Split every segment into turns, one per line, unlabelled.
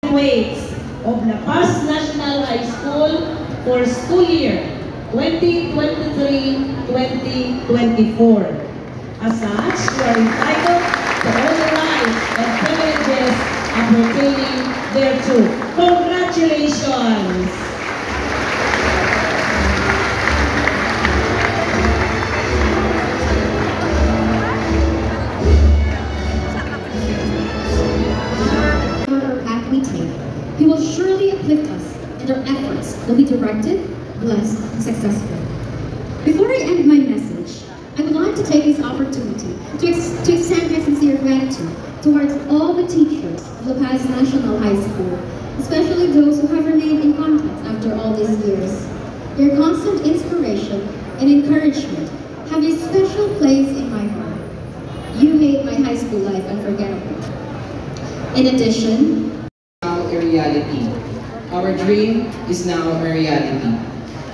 graduates of La Paz National High School for school year 2023-2024. As such, you are entitled to all the rights and privileges appertaining thereto. Congratulations!
He will surely uplift us, and our efforts will be directed, blessed, and successful. Before I end my message, I would like to take this opportunity to extend my sincere gratitude towards all the teachers of La Paz National High School, especially those who have remained in contact after all these years. Your constant inspiration and encouragement have a special place in my heart. You made my high school life unforgettable. In addition,
a reality. Our dream is now a reality.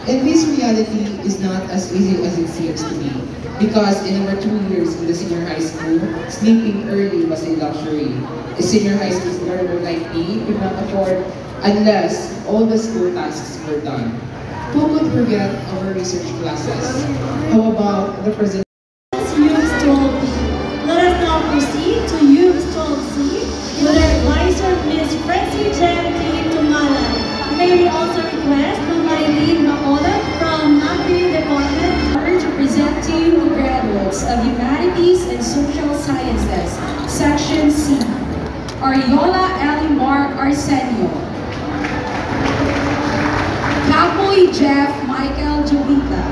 And this reality is not as easy as it seems to be. Because in our 2 years in the senior high school, sleeping early was a luxury. A senior high school learner like me could not afford unless all the school tasks were done. Who could forget our research classes? How about the presentation?
Let us now proceed to Youth Stall C with our advisor, Ms. Francie J.T. Tumalan. May we also request Maylene Maola from Napi Department to present to you the graduates of Humanities and Social Sciences, Section C. Ariola Elimar Arsenio. Kapoy Jeff Michael Jovita.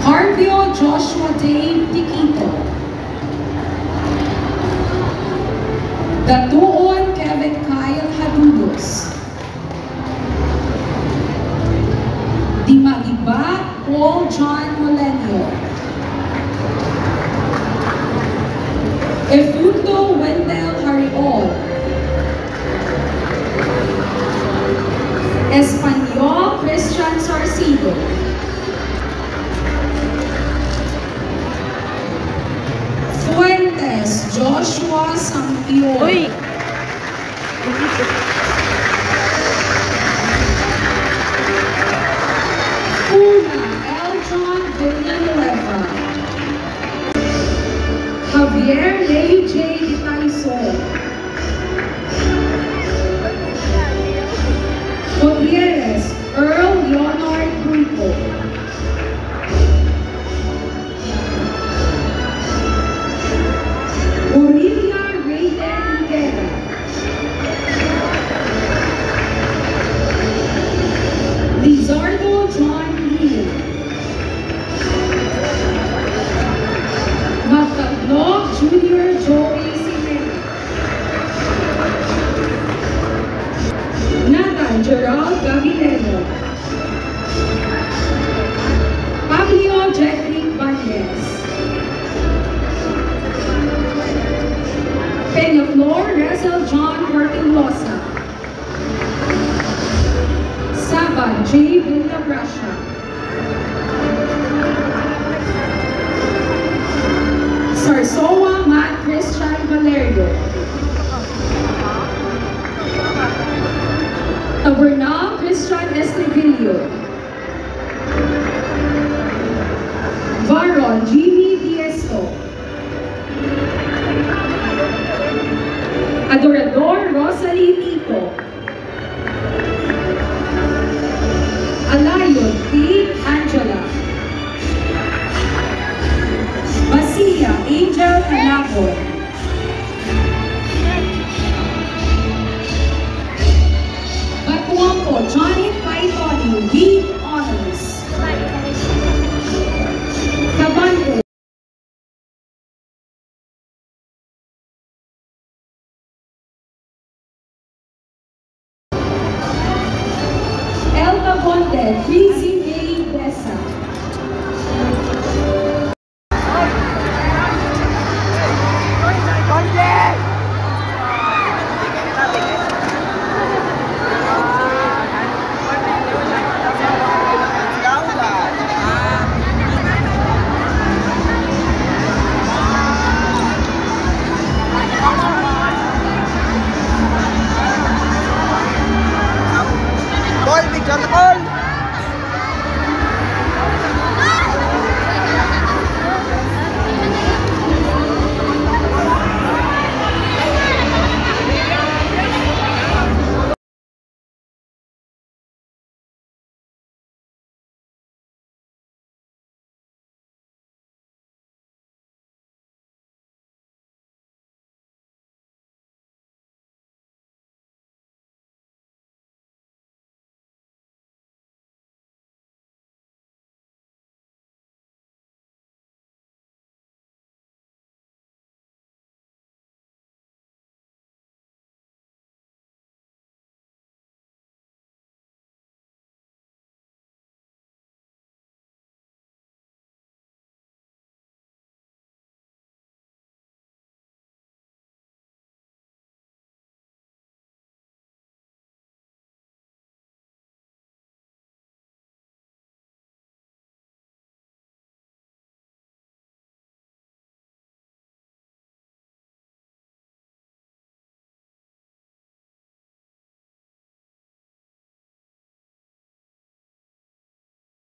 Harvio Joshua Dave Piquito. Datuon Kevin Kyle Hadudos. Dimagiba Paul John Molenio. Efruto Wendell Hariol. Espanyol Christian Sarcido. Fuentes Joshua Sampion. Una Eljon Villanueva. Javier Leo J. Itaisol. Gutierrez Earl Leonard Grupo. Orilia Rayden Higuera. Lizardo John Lee. Matagnog Jr. Joey Simena. Nathan Gerald Gavileno. Pablo Jedrick Banez. Peñaflor Russell John Hortenlosa. Saba J. Villabrasha.